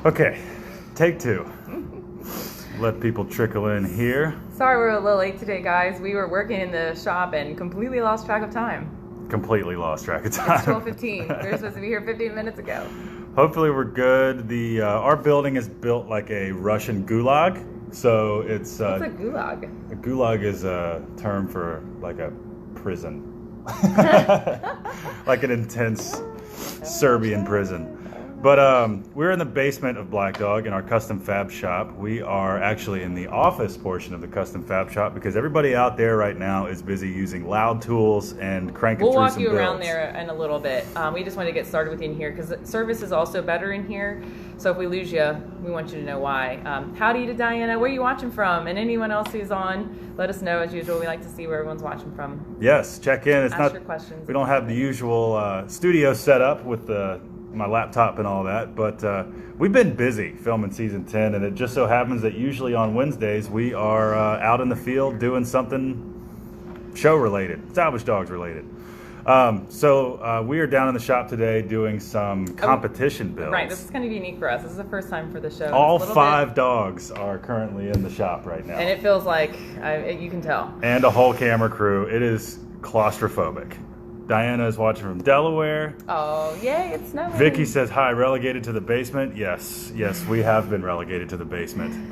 Okay, take two. Let people trickle in here. Sorry we're a little late today, guys. We were working in the shop and completely lost track of time. Completely lost track of time. It's 12:15. We were supposed to be here 15 minutes ago. Hopefully we're good. Our building is built like a Russian gulag, so it's... What's a gulag? A gulag is a term for like a prison. Like an intense Serbian prison. But we're in the basement of Black Dog in our custom fab shop. We are actually in the office portion of the custom fab shop because everybody out there right now is busy using loud tools and cranking through some builds. We'll walk you around there in a little bit. We just want to get started with you in here because service is also better in here. So if we lose you, we want you to know why. Howdy to Diana. Where are you watching from? And anyone else who's on, let us know. As usual, we like to see where everyone's watching from. Yes, check in. It's Ask your questions. We don't have the usual studio set up with my laptop and all that, but we've been busy filming season 10, and it just so happens that usually on Wednesdays we are out in the field doing something show related, Salvage Dogs related. So we are down in the shop today doing some competition builds. Right, this is kind of unique for us. This is the first time for the show. All 5 dogs are currently in the shop right now. And it feels like, you can tell. And a whole camera crew. It is claustrophobic. Diana is watching from Delaware. Oh, yay, it's snowing. Vicky says, hi, relegated to the basement. Yes, we have been relegated to the basement.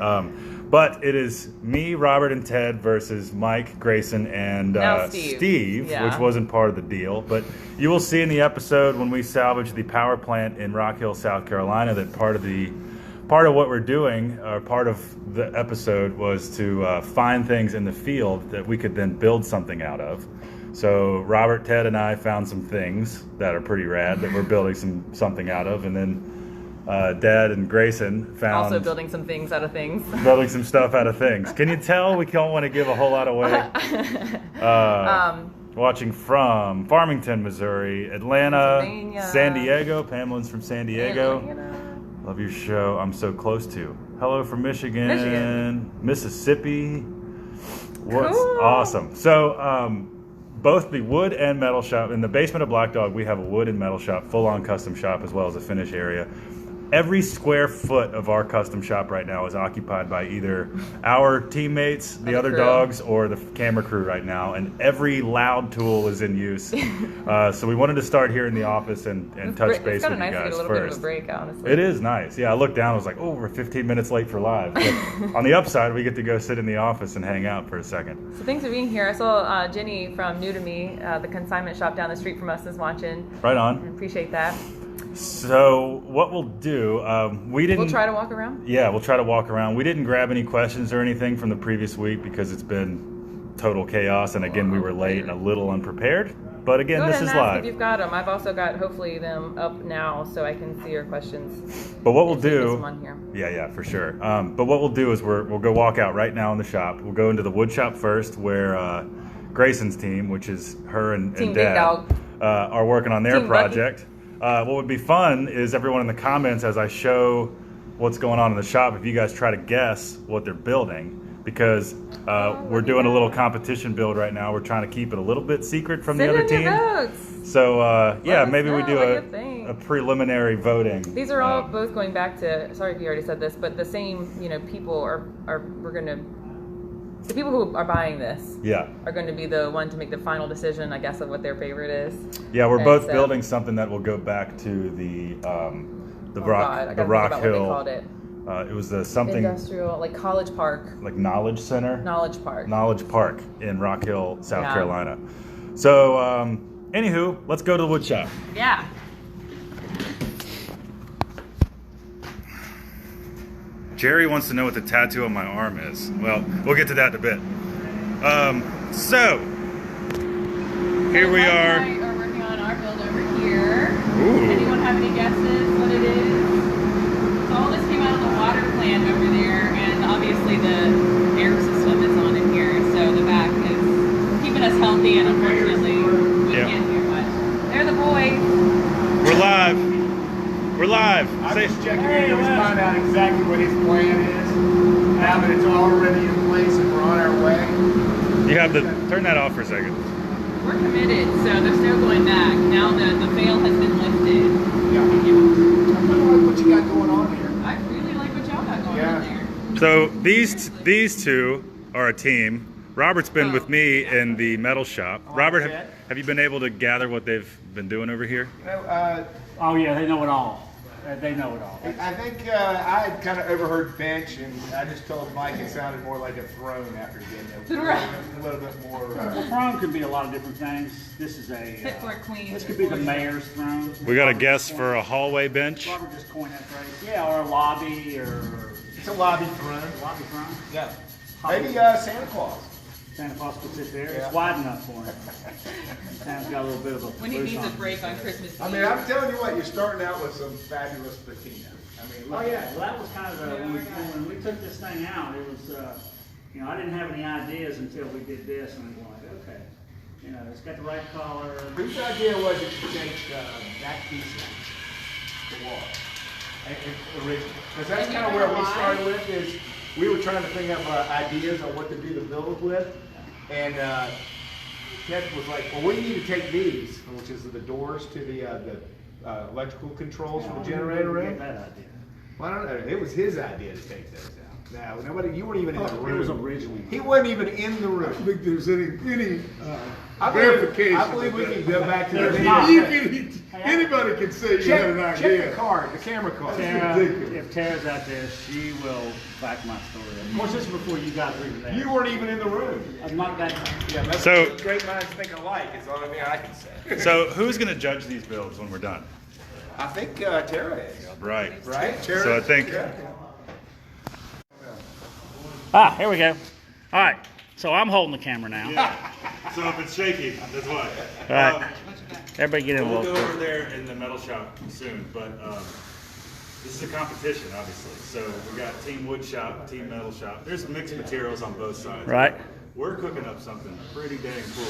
But it is me, Robert, and Ted versus Mike, Grayson, and Steve, yeah. Which wasn't part of the deal. But you will see in the episode when we salvage the power plant in Rock Hill, South Carolina, that part of what we're doing, or part of the episode, was to find things in the field that we could then build something out of. So Robert, Ted, and I found some things that are pretty rad that we're building something out of, and then Dad and Grayson found also building some things out of things. Building some stuff out of things. Can you tell we don't want to give a whole lot away? Watching from Farmington, Missouri, Atlanta, San Diego. Pamela's from San Diego. Atlanta. Love your show. I'm so close to. Hello from Michigan. Mississippi. What's cool. Awesome. So. Both the wood and metal shop. In the basement of Black Dog, we have a wood and metal shop, full-on custom shop, as well as a finish area. Every square foot of our custom shop right now is occupied by either our teammates, the other dogs, or the camera crew right now, and every loud tool is in use. So we wanted to start here in the office and touch base with you guys first. It's kind of nice to get a little bit of a break, honestly. It is nice. Yeah, I looked down, I was like, oh, we're 15 minutes late for live. But on the upside, we get to go sit in the office and hang out for a second. So thanks for being here. I saw Jenny from New to Me, the consignment shop down the street from us, is watching. Right on. I appreciate that. So what we'll do, we'll try to walk around? Yeah, we'll try to walk around. We didn't grab any questions or anything from the previous week because it's been total chaos. And again, we were late and a little unprepared. But again, this is live. If you've got them. I've also got, hopefully, them up now so I can see your questions. But what we'll do... Here. Yeah, for sure. But what we'll do is we'll go walk out right now in the shop. We'll go into the wood shop first where Grayson's team, which is her and Dad, are working on their project. Bucky. What would be fun is everyone in the comments, as I show what's going on in the shop, if you guys try to guess what they're building, because we're doing a little competition build right now. We're trying to keep it a little bit secret from the other team. So yeah, maybe we do a preliminary voting. These are all both going back to, sorry if you already said this, but the same people we're going to, the people who are buying this are going to be the one to make the final decision, I guess, of what their favorite is. Yeah, we're both building something that will go back to the Rock Hill. What they called it. It was the something industrial, like College Park, like Knowledge Center. Knowledge Park in Rock Hill, South Carolina. So, anywho, let's go to the wood shop. Yeah. Jerry wants to know what the tattoo on my arm is. Well, we'll get to that in a bit. So, here we are. We are working on our build over here. Ooh. Anyone have any guesses what it is? So all this came out of the water plant over there, and obviously the air system is on in here, so the back is keeping us healthy, and unfortunately we can't hear much. They're the boys. We're live. We're live. I'm just checking in to find out exactly what his plan is. Now that it's already in place and we're on our way. You have to turn that off for a second. We're committed, so there's no going back. Now that the veil has been lifted. Yeah. I kind of like what you got going on here. So these two are a team. Robert's been with me in the metal shop. Robert, have you been able to gather what they've been doing over here? Oh yeah, they know it all. They know it all. I think I had kind of overheard bench, and I just told Mike it sounded more like a throne after getting a little bit more. A throne could be a lot of different things. This is a Fit for a queen. This could be the mayor's throne. We got a guess for a hallway bench. Robert just coined that phrase. Yeah, or a lobby, or It's a lobby throne. lobby throne. Yeah. Maybe Santa Claus. Santa Claus could sit there. Yeah. It's wide enough for him. Santa's got a little bit of a. When he loose needs a on. break on Christmas Eve. I mean, I'm telling you what, you're starting out with some fabulous patina. I mean, Oh yeah, well that was kind of when we took this thing out. It was, you know, I didn't have any ideas until we did this, and I'm like, okay, you know, it's got the right color. whose idea was it to take that piece out, the wall, originally? Because that's kind of where we started with, is we were trying to think of ideas on what to do the build with, and Ted was like, well, we need to take these, which is the doors to the electrical controls for the generator room. That idea. Well, I don't know. It was his idea to take those out. No, nobody. You weren't even in the room. It was originally. He wasn't even in the room. I don't think there's any I verification. believe we can go back to There's the not. Anybody can say you had an Check idea. the card, the camera card. Tara, ridiculous. if Tara's out there, she will back my story up. Of course, this is before you guys were even there. You weren't even in the room. I'm not that. Yeah, that's So- great minds think alike. Is the only thing I can say. So who's going to judge these builds when we're done? I think Tara is. Right. Right? Tara? So I think Ah, here we go. All right, so I'm holding the camera now. So if it's shaky, that's why. All right, everybody get in a We'll little go bit. over there in the metal shop soon, but this is a competition, obviously. So we got Team Wood Shop, Team Metal Shop. There's mixed materials on both sides. Right. We're cooking up something pretty dang cool.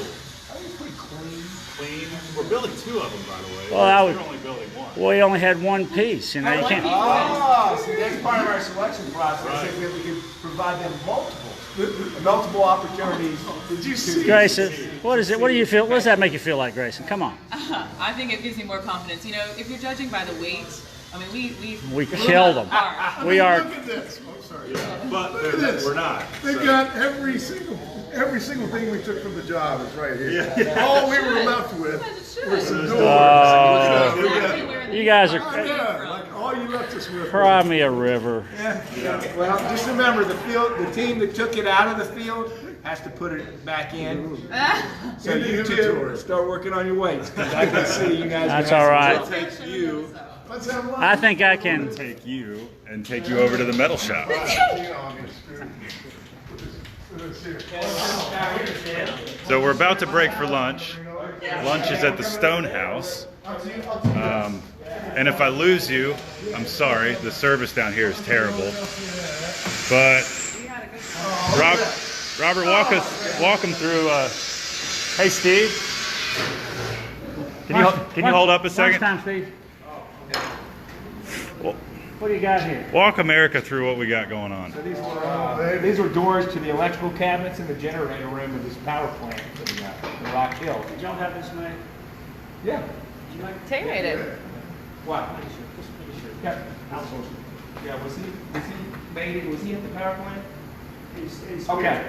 I think it's pretty clean. Clean. We're building two of them, by the way. Well, I We're would- only building one. Well, we only had one piece, you know. You can't. Oh, see, that's part of our selection process. Is that we can provide them multiple opportunities. Did you see? Grayson, what is it? What do you feel? What does that make you feel like, Grayson? Come on. I think it gives me more confidence. You know, if you're judging by the weight, I mean, we We blew killed them them. apart. We are. Look at this. I'm sorry. But Look at this. we're not. They've so- got every single thing we took from the job is right here. All we were left with were some doors. Exactly where You guys I are. know, like all you left us with. Cry me a river. Well, just remember the team that took it out of the field has to put it back in. So In the you two inventory. start working on your weights, because I can see you guys. That's are all having right. some Take you, Let's have lunch. I think I can. take you, and take you over to the metal shop. So we're about to break for lunch. Lunch is at the Stone House. And if I lose you, I'm sorry. The service down here is terrible. But Robert, walk them through. Hey, Steve. Can you hold up a second? Lunchtime, Steve. Well- What do you got here? Walk America through what we got going on. These were doors to the electrical cabinets in the generator room of this power plant in Rock Hill. Did y'all have this made? Yeah. Tay made it. Wow. Yeah. Outsourced. Yeah. Was he made it? Was he at the power plant? He's- Okay.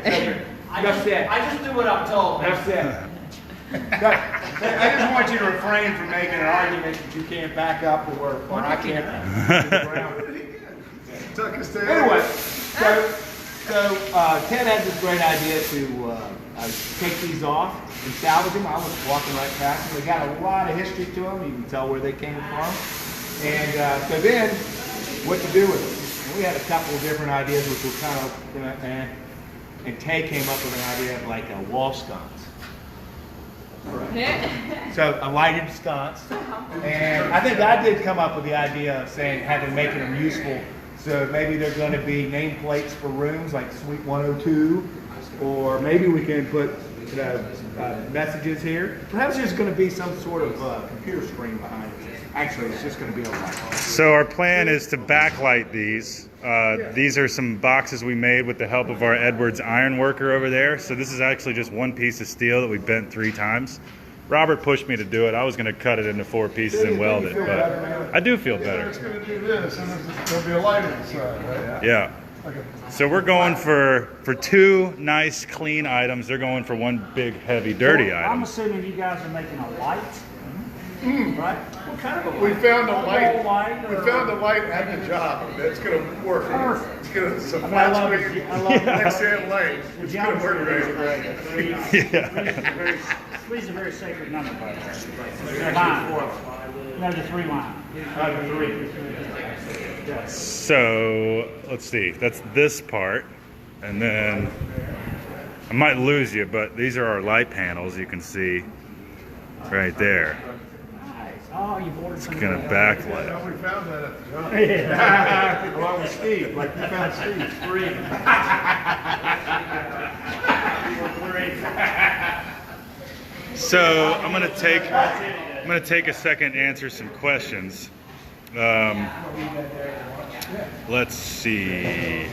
That's it. I just do what I'm told. That's it. I just want you to refrain from making an argument that you can't back up or I can't. Tuck us there. Anyway, so Ted had this great idea to take these off and salvage them. I was walking right past them. They got a lot of history to them. You can tell where they came from. And so then, what to do with them? And we had a couple of different ideas, which were kind of, and Tay came up with an idea of like a wall sconce. So a lighted sconce. And I think I did come up with the idea of saying, having making them useful. So maybe they're going to be nameplates for rooms like Suite 102, or maybe we can put messages here. Perhaps there's going to be some sort of computer screen behind it. Actually, it's just going to be a light. So our plan is to backlight these. These are some boxes we made with the help of our Edwards iron worker over there. So this is actually just one piece of steel that we bent 3 times. Robert pushed me to do it. I was going to cut it into 4 pieces and weld it, but I do feel better. It's going to do this, and there'll be a light inside, right? Yeah. So we're going for two nice clean items. They're going for one big heavy dirty I'm item. assuming you guys are making a light, right? What kind of a light? We found a Wall light. We or- found a light at the job that's going to work. Perfect. It's going to some I mean, I flat love screen it. I love it. next to light. The It's going to work geometry great. is great. Yeah. Three's a very sacred number, by the way. Line. No, the 3 line. So let's see. That's this part, and then I might lose you, but these are our light panels. You can see right there. Nice. Oh, you ordered some. Gonna backlight. Well, we found that at the job. Along with Steve, like we found Steve. So I'm gonna take a second to answer some questions. Let's see.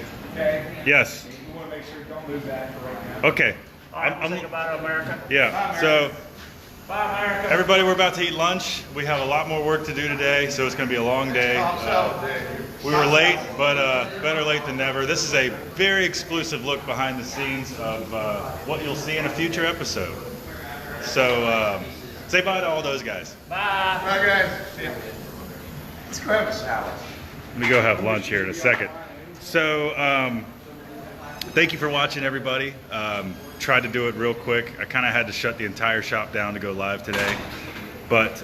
Yes. You want to make sure you don't move that for right now. Okay. Think about America. Yeah. So Bye, America. everybody, we're about to eat lunch. We have a lot more work to do today, so it's gonna be a long day. We were late, but better late than never. This is a very exclusive look behind the scenes of what you'll see in a future episode. So say bye to all those guys. Bye. Bye, guys. Let's go have a salad. Let me go have lunch here in a second. So thank you for watching, everybody. Tried to do it real quick. I kind of had to shut the entire shop down to go live today. But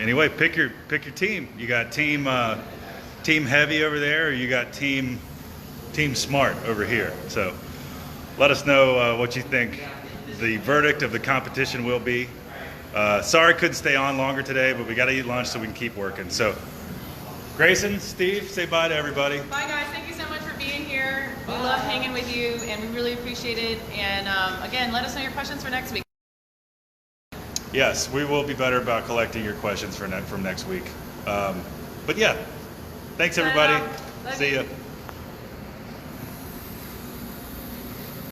anyway, pick your team. You got team heavy over there, or you got team smart over here. So let us know what you think the verdict of the competition will be. Sorry couldn't stay on longer today, but we got to eat lunch so we can keep working. So Grayson, Steve, say bye to everybody. Bye guys, thank you so much for being here. We love hanging with you and we really appreciate it. And again, let us know your questions for next week. Yes, we will be better about collecting your questions from next week. But yeah, thanks everybody. Love See you. ya.